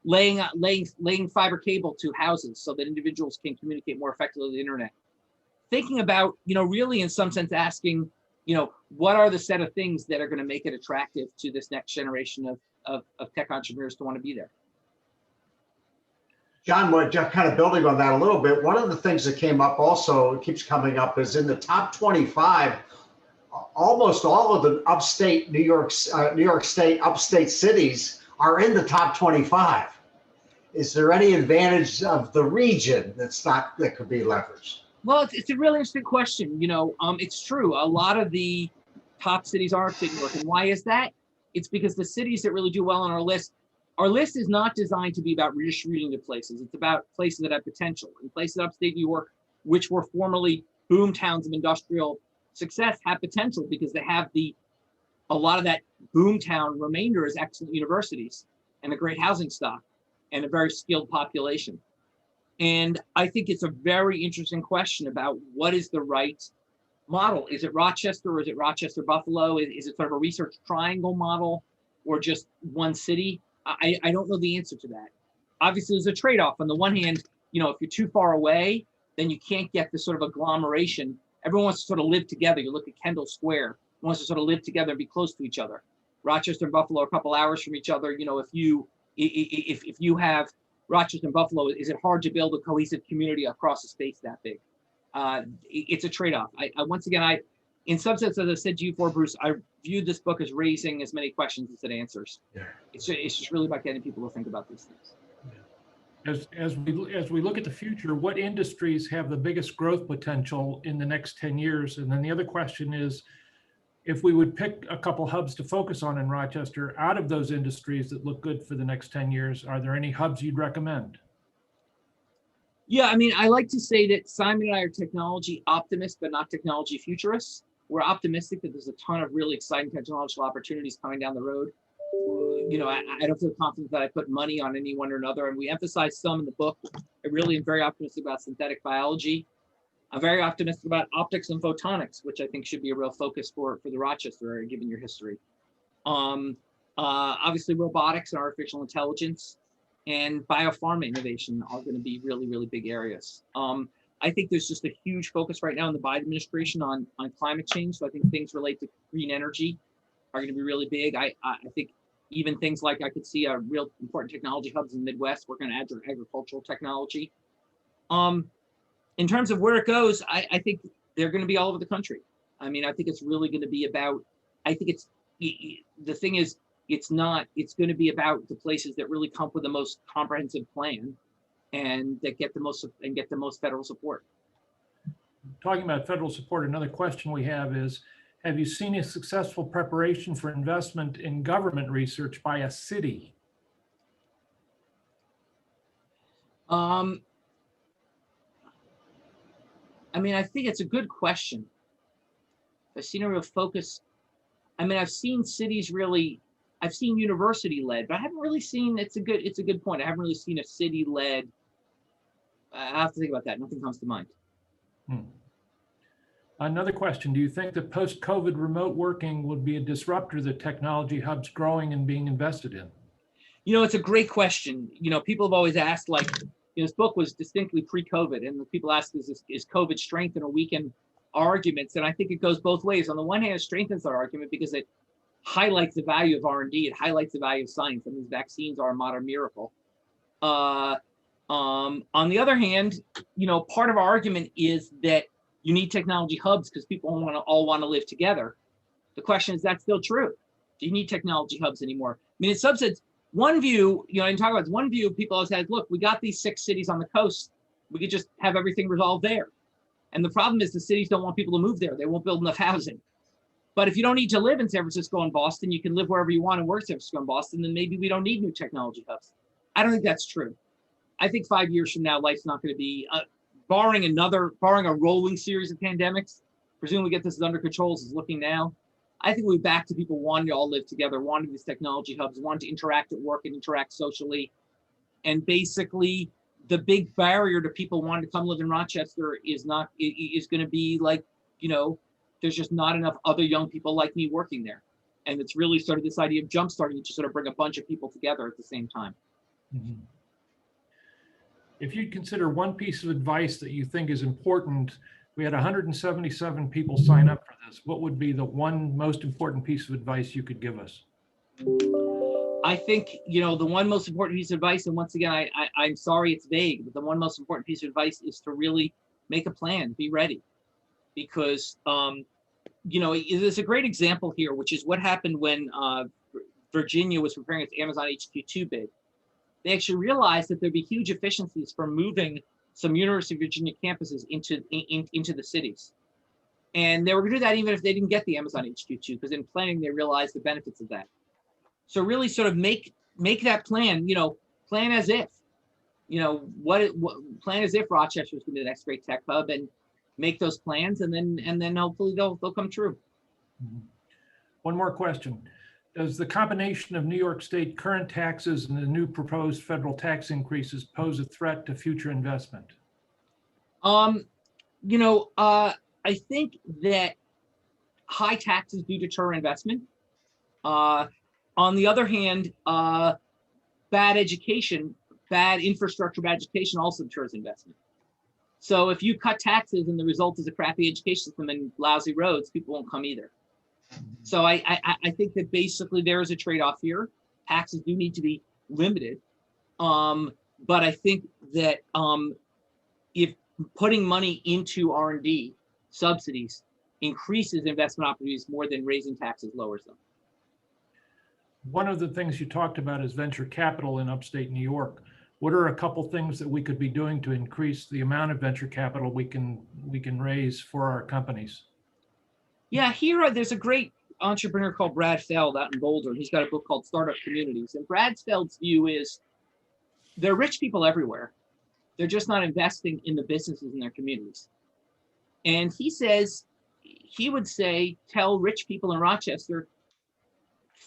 C: laying fiber cable to houses so that individuals can communicate more effectively with the internet. Thinking about, really in some sense asking, what are the set of things that are going to make it attractive to this next generation of tech entrepreneurs to want to be there?
B: John, just kind of building on that a little bit, one of the things that came up also, it keeps coming up, is in the top 25, almost all of the upstate New York State, upstate cities are in the top 25. Is there any advantage of the region that could be leveraged?
C: Well, it's a really interesting question. It's true. A lot of the top cities are upstate New York. And why is that? It's because the cities that really do well on our list is not designed to be about redistributing to places. It's about places that have potential. And places upstate New York, which were formerly boom towns of industrial success, have potential because they have a lot of that boom town remainder is excellent universities and a great housing stock and a very skilled population. And I think it's a very interesting question about what is the right model. Is it Rochester, or is it Rochester Buffalo? Is it sort of a research triangle model, or just one city? I don't know the answer to that. Obviously, there's a trade-off. On the one hand, if you're too far away, then you can't get this sort of agglomeration. Everyone wants to sort of live together. You look at Kendall Square, wants to sort of live together and be close to each other. Rochester and Buffalo are a couple hours from each other. You know, if you have Rochester and Buffalo, is it hard to build a cohesive community across a space that big? It's a trade-off. Once again, in some sense, as I said to you before, Bruce, I viewed this book as raising as many questions as it answers.
B: Yeah.
C: It's just really about getting people to think about these things.
A: As we look at the future, what industries have the biggest growth potential in the next 10 years? And then the other question is, if we would pick a couple hubs to focus on in Rochester, out of those industries that look good for the next 10 years, are there any hubs you'd recommend?
C: Yeah, I mean, I like to say that Simon and I are technology optimists, but not technology futurists. We're optimistic that there's a ton of really exciting technological opportunities coming down the road. You know, I don't feel confident that I put money on any one or another, and we emphasize some in the book. I really am very optimistic about synthetic biology. I'm very optimistic about optics and photonics, which I think should be a real focus for the Rochester area, given your history. Obviously, robotics and artificial intelligence and biopharma innovation are going to be really, really big areas. I think there's just a huge focus right now in the Biden administration on climate change. So I think things related to green energy are going to be really big. I think even things like I could see a real important technology hubs in the Midwest working on agricultural technology. In terms of where it goes, I think they're going to be all over the country. I mean, I think it's really going to be about, I think the thing is, it's going to be about the places that really come with the most comprehensive plan and that get the most federal support.
A: Talking about federal support, another question we have is, have you seen a successful preparation for investment in government research by a city?
C: I mean, I think it's a good question. I've seen a real focus. I mean, I've seen cities really, I've seen university led, but I haven't really seen, it's a good point. I haven't really seen a city led. I have to think about that. Nothing comes to mind.
A: Another question, do you think that post-COVID remote working would be a disruptor that technology hubs growing and being invested in?
C: You know, it's a great question. You know, people have always asked, like, you know, this book was distinctly pre-COVID, and people ask, is COVID strengthen or weaken arguments? And I think it goes both ways. On the one hand, it strengthens our argument because it highlights the value of R&D. It highlights the value of science. I mean, vaccines are a modern miracle. On the other hand, you know, part of our argument is that you need technology hubs because people all want to live together. The question is, that still true? Do you need technology hubs anymore? I mean, in some sense, one view, you know, I can talk about this, one view people always had, look, we got these 6 cities on the coast. We could just have everything resolved there. And the problem is the cities don't want people to move there. They won't build enough housing. But if you don't need to live in San Francisco and Boston, you can live wherever you want and work in San Francisco and Boston, then maybe we don't need new technology hubs. I don't think that's true. I think 5 years from now, life's not going to be, barring a rolling series of pandemics, presumably we get this under control as it's looking now, I think we'll be back to people wanting to all live together, wanting these technology hubs, wanting to interact at work and interact socially. And basically, the big barrier to people wanting to come live in Rochester is going to be like, you know, there's just not enough other young people like me working there. And it's really sort of this idea of jumpstarting to sort of bring a bunch of people together at the same time.
A: Mm-hmm. If you'd consider one piece of advice that you think is important, we had 177 people sign up for this. What would be the one most important piece of advice you could give us?
C: I think, you know, the one most important piece of advice, and once again, I'm sorry it's vague, but the one most important piece of advice is to really make a plan, be ready. Because, you know, there's a great example here, which is what happened when Virginia was preparing its Amazon HQ2 bid. They actually realized that there'd be huge efficiencies from moving some University of Virginia campuses into the cities. And they were going to do that even if they didn't get the Amazon HQ2, because in planning, they realized the benefits of that. So really sort of make that plan, you know, plan as if, you know, plan as if Rochester is going to be the next great tech hub, and make those plans, and then hopefully they'll come true.
A: Mm-hmm. One more question. Does the combination of New York State current taxes and the new proposed federal tax increases pose a threat to future investment?
C: You know, I think that high taxes do deter investment. On the other hand, bad education, bad infrastructure, bad education also deters investment. So if you cut taxes and the result is a crappy education system and lousy roads, people won't come either. So I think that basically there is a trade-off here. Taxes do need to be limited. But I think that if putting money into R&D subsidies increases investment opportunities more than raising taxes lowers them.
A: One of the things you talked about is venture capital in upstate New York. What are a couple things that we could be doing to increase the amount of venture capital we can raise for our companies?
C: Yeah, there's a great entrepreneur called Brad Feld out in Boulder. He's got a book called Startup Communities. And Brad Feld's view is there are rich people everywhere. They're just not investing in the businesses in their communities. And he would say, tell rich people in Rochester,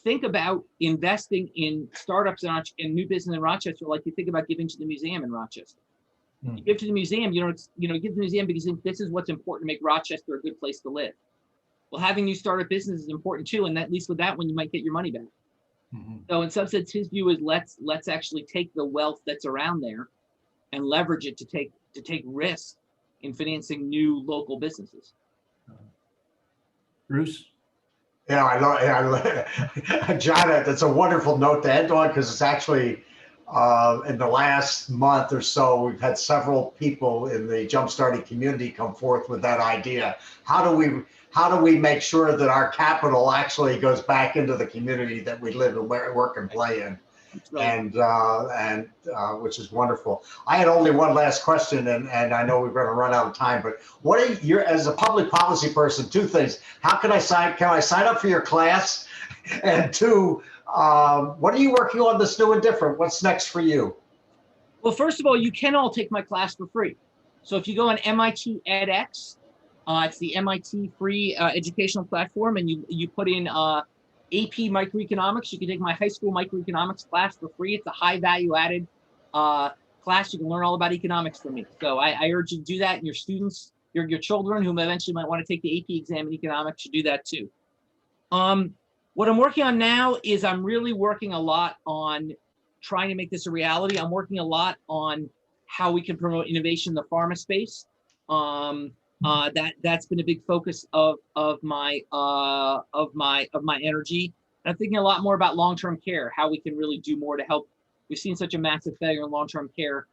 C: think about investing in startups and new business in Rochester like you think about giving to the museum in Rochester. You give to the museum, you give to the museum because this is what's important to make Rochester a good place to live. Well, having you start a business is important too, and at least with that one, you might get your money back. So in some sense, his view is let's actually take the wealth that's around there and leverage it to take risks in financing new local businesses.
A: Bruce?
B: Yeah, I love John, that's a wonderful note to end on, because it's actually in the last month or so, we've had several people in the jumpstarting community come forth with that idea. How do we make sure that our capital actually goes back into the community that we live and work and play in? And which is wonderful. I had only one last question, and I know we're going to run out of time, but what are your, as a public policy person, two things. How can I sign up for your class? And two, what are you working on that's new and different? What's next for you?
C: Well, first of all, you can all take my class for free. So if you go on MIT edX, it's the MIT free educational platform, and you put in AP microeconomics. You can take my high school microeconomics class for free. It's a high value added class. You can learn all about economics from me. So I urge you to do that, and your students, your children who eventually might want to take the AP exam in economics should do that too. What I'm working on now is I'm really working a lot on trying to make this a reality. I'm working a lot on how we can promote innovation in the pharma space. That's been a big focus of my energy. And I'm thinking a lot more about long-term care, how we can really do more to help. We've seen such a massive failure in long-term care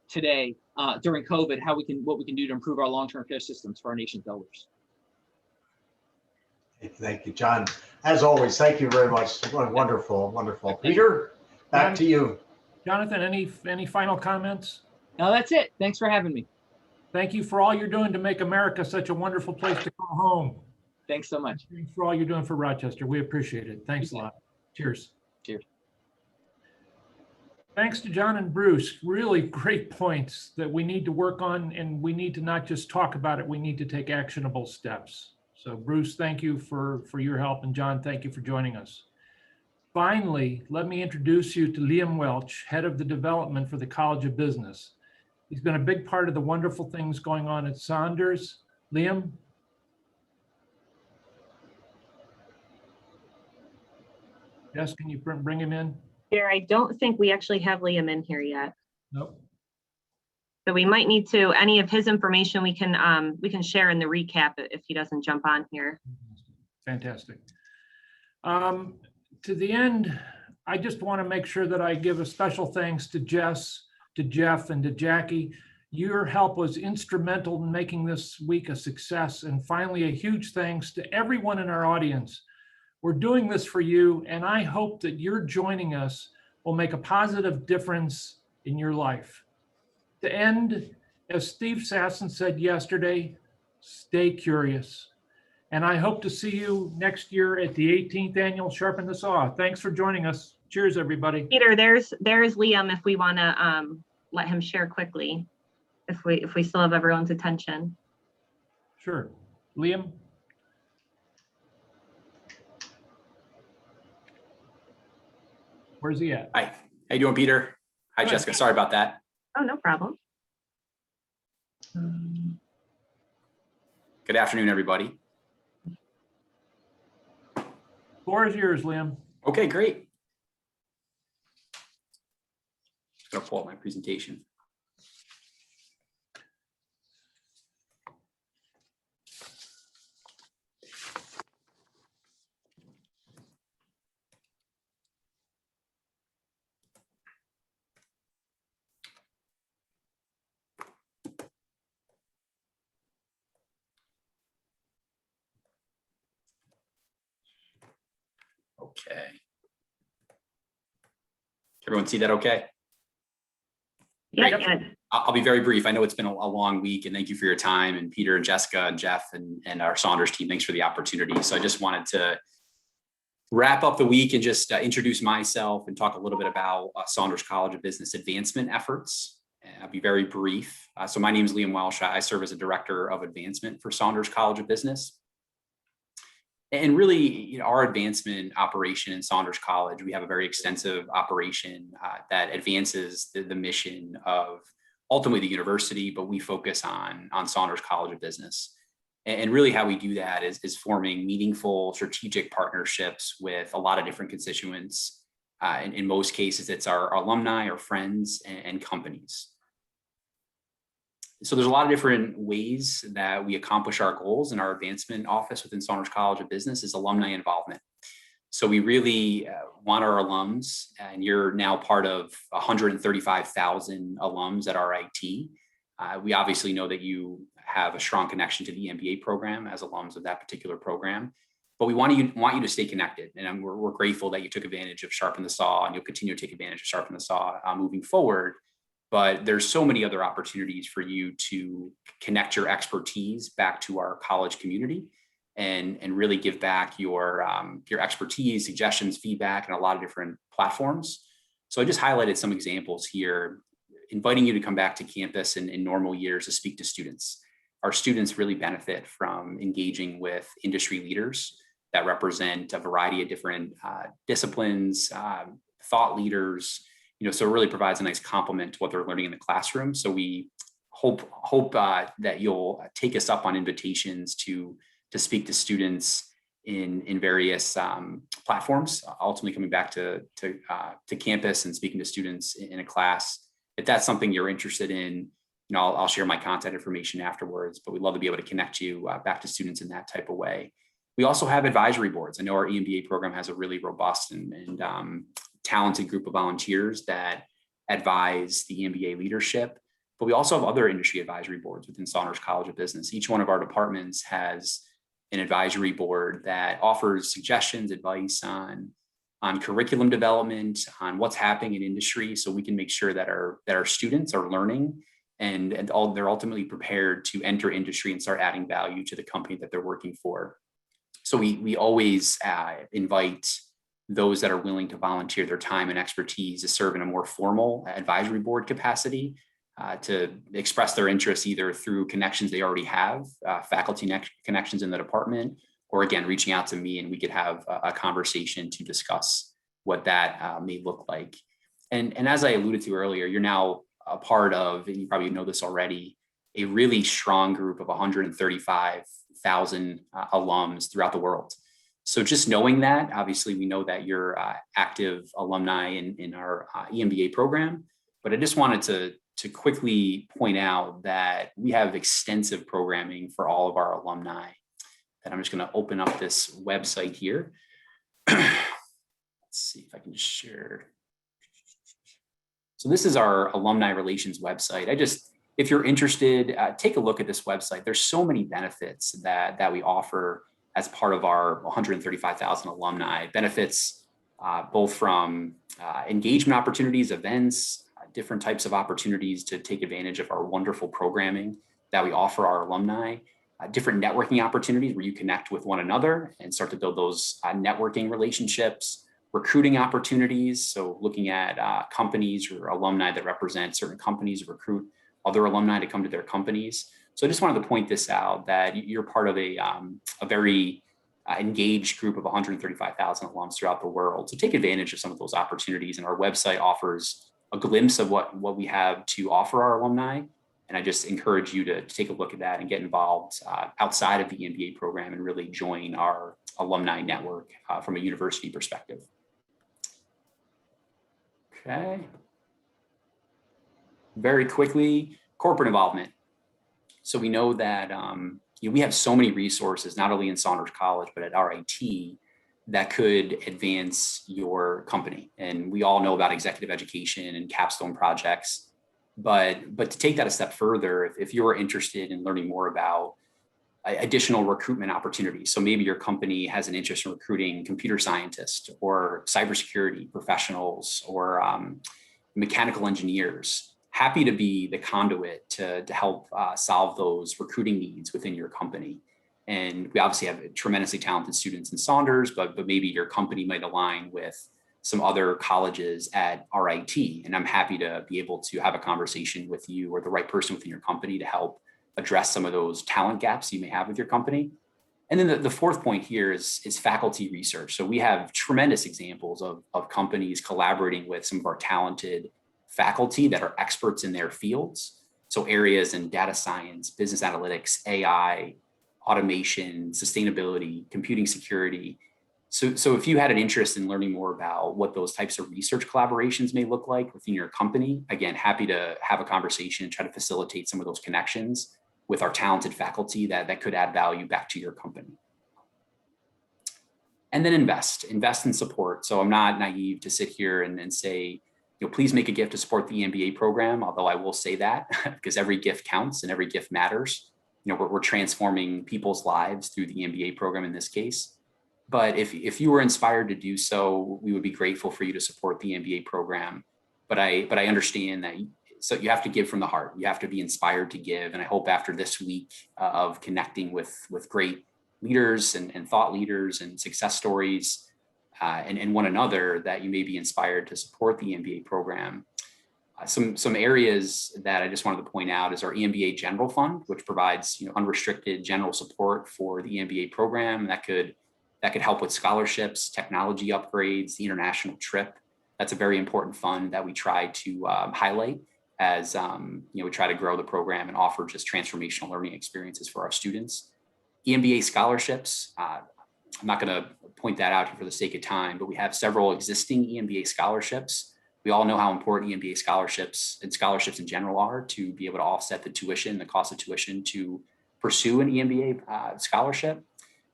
C: today during COVID. What we can do to improve our long-term care systems for our nation's elders.
B: Thank you, John. As always, thank you very much. Wonderful, wonderful. Peter, back to you.
A: Jonathan, any final comments?
C: No, that's it. Thanks for having me.
A: Thank you for all you're doing to make America such a wonderful place to call home.
C: Thanks so much.
A: Thanks for all you're doing for Rochester. We appreciate it. Thanks a lot. Cheers.
C: Cheers.
A: Thanks to John and Bruce. Really great points that we need to work on, and we need to not just talk about it, we need to take actionable steps. So Bruce, thank you for your help, and John, thank you for joining us. Finally, let me introduce you to Liam Welch, head of the development for the College of Business. He's been a big part of the wonderful things going on at Saunders. Liam? Yes, can you bring him in?
E: Here, I don't think we actually have Liam in here yet.
A: Nope.
E: So we might need to, any of his information we can share in the recap if he doesn't jump on here.
A: Fantastic. To the end, I just want to make sure that I give a special thanks to Jess, to Jeff, and to Jackie. Your help was instrumental in making this week a success. And finally, a huge thanks to everyone in our audience. We're doing this for you, and I hope that your joining us will make a positive difference in your life. To end, as Steve Sasson said yesterday, stay curious. And I hope to see you next year at the 18th annual Sharpen the Saw. Thanks for joining us. Cheers, everybody.
E: Peter, there's Liam if we want to let him share quickly, if we still have everyone's attention.
A: Sure. Liam? Where's he at?
F: Hi, how you doing, Peter? Hi,
A: Good.
F: Jessica. Sorry about that.
E: Oh, no problem.
F: Good afternoon, everybody.
A: Floor is yours, Liam.
F: Okay, great. Just gonna pull up my presentation. Okay. Everyone see that okay?
E: Yeah,
F: Great.
E: good.
F: I'll be very brief. I know it's been a long week, and thank you for your time. And Peter and Jessica and Jeff and our Saunders team, thanks for the opportunity. So I just wanted to wrap up the week and just introduce myself and talk a little bit about Saunders College of Business advancement efforts. And I'll be very brief. So my name is Liam Welsh. I serve as a director of advancement for Saunders College of Business. And really, our advancement operation in Saunders College, we have a very extensive operation that advances the mission of ultimately the university, but we focus on Saunders College of Business. And really how we do that is forming meaningful strategic partnerships with a lot of different constituents. In most cases, it's our alumni, our friends, and companies. So there's a lot of different ways that we accomplish our goals in our advancement office within Saunders College of Business is alumni involvement. So we really want our alums, and you're now part of 135,000 alums at RIT. We obviously know that you have a strong connection to the MBA program as alums of that particular program, but we want you to stay connected. And we're grateful that you took advantage of Sharpen the Saw, and you'll continue to take advantage of Sharpen the Saw moving forward. But there's so many other opportunities for you to connect your expertise back to our college community and really give back your expertise, suggestions, feedback, and a lot of different platforms. So I just highlighted some examples here, inviting you to come back to campus in normal years to speak to students. Our students really benefit from engaging with industry leaders that represent a variety of different disciplines, thought leaders. So it really provides a nice complement to what they're learning in the classroom. So we hope that you'll take us up on invitations to speak to students in various platforms. Ultimately, coming back to campus and speaking to students in a class. If that's something you're interested in, I'll share my contact information afterwards. But we'd love to be able to connect you back to students in that type of way. We also have advisory boards. I know our EMBA program has a really robust and talented group of volunteers that advise the MBA leadership, but we also have other industry advisory boards within Saunders College of Business. Each one of our departments has an advisory board that offers suggestions, advice on curriculum development, on what's happening in industry, so we can make sure that our students are learning and they're ultimately prepared to enter industry and start adding value to the company that they're working for. So we always invite those that are willing to volunteer their time and expertise to serve in a more formal advisory board capacity, to express their interest either through connections they already have, faculty connections in the department, or again, reaching out to me and we could have a conversation to discuss what that may look like. And as I alluded to earlier, you're now a part of, and you probably know this already, a really strong group of 135,000 alums throughout the world. So just knowing that, obviously we know that you're active alumni in our EMBA program, but I just wanted to quickly point out that we have extensive programming for all of our alumni. And I'm just going to open up this website here. Let's see if I can just share. So this is our alumni relations website. If you're interested, take a look at this website. There's so many benefits that we offer as part of our 135,000 alumni. Benefits both from engagement opportunities, events, different types of opportunities to take advantage of our wonderful programming that we offer our alumni, different networking opportunities where you connect with one another and start to build those networking relationships, recruiting opportunities. So looking at companies or alumni that represent certain companies, recruit other alumni to come to their companies. So I just wanted to point this out, that you're part of a very engaged group of 135,000 alums throughout the world. So take advantage of some of those opportunities. And our website offers a glimpse of what we have to offer our alumni. And I just encourage you to take a look at that and get involved outside of the MBA program and really join our alumni network from a university perspective. Okay. Very quickly, corporate involvement. So we know that we have so many resources, not only in Saunders College, but at RIT, that could advance your company. And we all know about executive education and capstone projects. But to take that a step further, if you're interested in learning more about additional recruitment opportunities. So maybe your company has an interest in recruiting computer scientists or cybersecurity professionals or mechanical engineers. Happy to be the conduit to help solve those recruiting needs within your company. And we obviously have tremendously talented students in Saunders, but maybe your company might align with some other colleges at RIT. And I'm happy to be able to have a conversation with you or the right person within your company to help address some of those talent gaps you may have with your company. And then the fourth point here is faculty research. So we have tremendous examples of companies collaborating with some of our talented faculty that are experts in their fields. So areas in data science, business analytics, AI, automation, sustainability, computing security. So if you had an interest in learning more about what those types of research collaborations may look like within your company, again, happy to have a conversation and try to facilitate some of those connections with our talented faculty that could add value back to your company. And then invest in support. So I'm not naive to sit here and say, please make a gift to support the MBA program, although I will say that because every gift counts and every gift matters. We're transforming people's lives through the MBA program in this case. But if you were inspired to do so, we would be grateful for you to support the MBA program. But I understand that so you have to give from the heart. You have to be inspired to give. And I hope after this week of connecting with great leaders and thought leaders and success stories and one another, that you may be inspired to support the MBA program. Some areas that I just wanted to point out is our EMBA General Fund, which provides unrestricted general support for the EMBA program. That could help with scholarships, technology upgrades, the international trip. That's a very important fund that we try to highlight as we try to grow the program and offer just transformational learning experiences for our students. EMBA scholarships. I'm not going to point that out here for the sake of time, but we have several existing EMBA scholarships. We all know how important EMBA scholarships and scholarships in general are to be able to offset the cost of tuition to pursue an EMBA scholarship.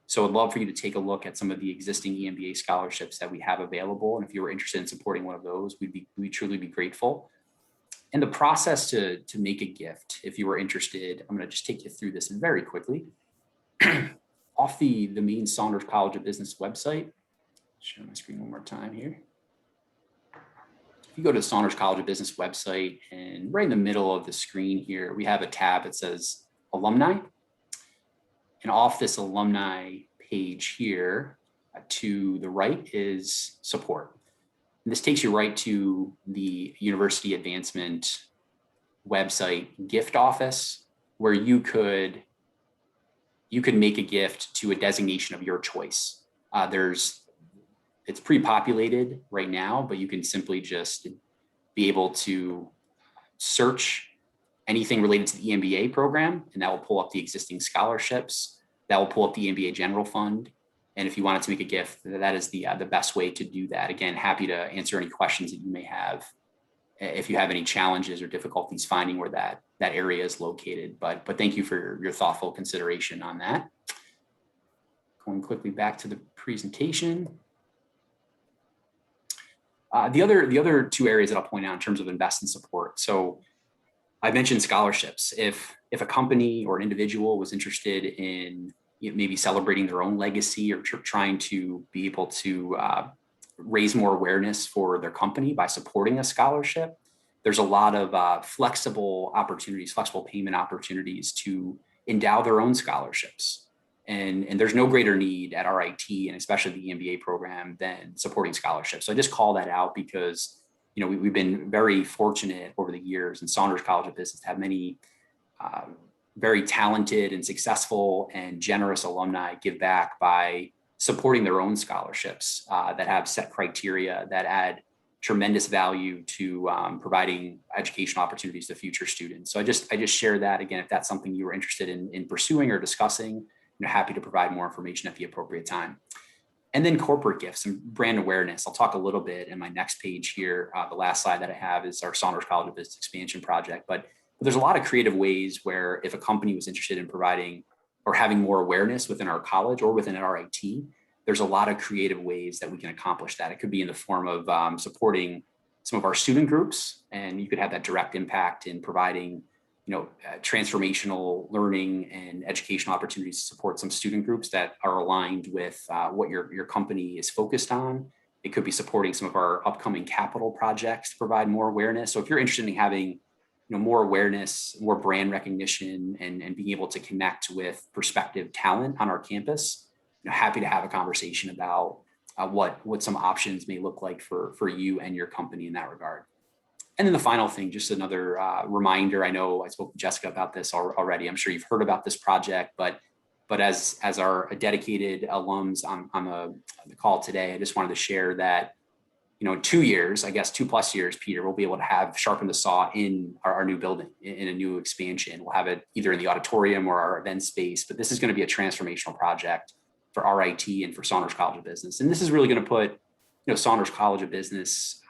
F: So I'd love for you to take a look at some of the existing EMBA scholarships that we have available. And if you were interested in supporting one of those, we'd truly be grateful. And the process to make a gift, if you were interested, I'm going to just take you through this very quickly. Off the main Saunders College of Business website, show my screen one more time here. If you go to the Saunders College of Business website, and right in the middle of the screen here, we have a tab that says Alumni. And off this alumni page here, to the right is support. And this takes you right to the University Advancement website gift office, where you could make a gift to a designation of your choice. It's pre-populated right now, but you can simply just be able to search anything related to the EMBA program, and that will pull up the existing scholarships. That will pull up the EMBA General Fund. And if you wanted to make a gift, that is the best way to do that. Again, happy to answer any questions that you may have if you have any challenges or difficulties finding where that area is located. But thank you for your thoughtful consideration on that. Going quickly back to the presentation. The other two areas that I'll point out in terms of invest and support. So I mentioned scholarships. If a company or an individual was interested in maybe celebrating their own legacy or trying to be able to raise more awareness for their company by supporting a scholarship, there's a lot of flexible payment opportunities to endow their own scholarships. And there's no greater need at RIT, and especially the MBA program, than supporting scholarships. So I just call that out because we've been very fortunate over the years in Saunders College of Business to have many very talented and successful and generous alumni give back by supporting their own scholarships that have set criteria that add tremendous value to providing educational opportunities to future students. So I just share that again, if that's something you were interested in pursuing or discussing, happy to provide more information at the appropriate time. And then corporate gifts and brand awareness. I'll talk a little bit in my next page here. The last slide that I have is our Saunders College of Business expansion project. But there's a lot of creative ways where if a company was interested in providing or having more awareness within our college or within RIT, there's a lot of creative ways that we can accomplish that. It could be in the form of supporting some of our student groups, and you could have that direct impact in providing transformational learning and educational opportunities to support some student groups that are aligned with what your company is focused on. It could be supporting some of our upcoming capital projects to provide more awareness. So if you're interested in having more awareness, more brand recognition, and being able to connect with prospective talent on our campus, happy to have a conversation about what some options may look like for you and your company in that regard. And then the final thing, just another reminder. I know I spoke to Jessica about this already. I'm sure you've heard about this project, but as our dedicated alums on the call today, I just wanted to share that, in 2 years, I guess 2+ years, Peter, we'll be able to have Sharpen the Saw in our new building, in a new expansion. We'll have it either in the auditorium or our event space, but this is going to be a transformational project for RIT and for Saunders College of Business. And this is really going to put, Saunders College of Business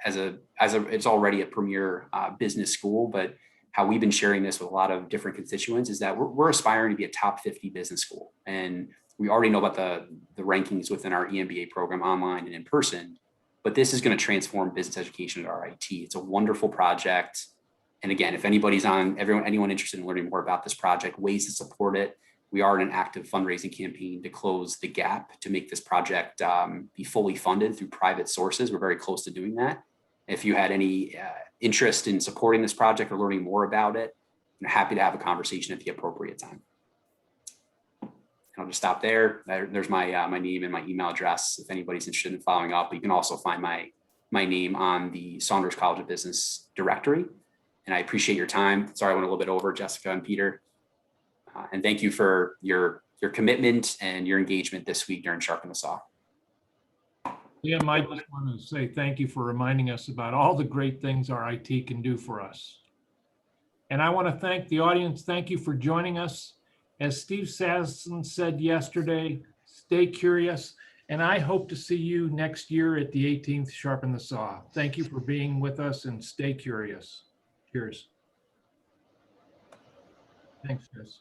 F: it's already a premier business school, but how we've been sharing this with a lot of different constituents is that we're aspiring to be a top 50 business school. And we already know about the rankings within our EMBA program online and in person, but this is going to transform business education at RIT. It's a wonderful project. And again, if anyone interested in learning more about this project, ways to support it, we are in an active fundraising campaign to close the gap to make this project be fully funded through private sources. We're very close to doing that. If you had any interest in supporting this project or learning more about it, I'm happy to have a conversation at the appropriate time. And I'll just stop there. There's my name and my email address if anybody's interested in following up. You can also find my name on the Saunders College of Business directory. And I appreciate your time. Sorry, I went a little bit over, Jessica and Peter. And thank you for your commitment and your engagement this week during Sharpen the Saw.
A: Liam, I just want to say thank you for reminding us about all the great things our IT can do for us. And I want to thank the audience. Thank you for joining us. As Steve Sasson said yesterday, stay curious. And I hope to see you next year at the 18th Sharpen the Saw. Thank you for being with us and stay curious. Cheers. Thanks, Chris.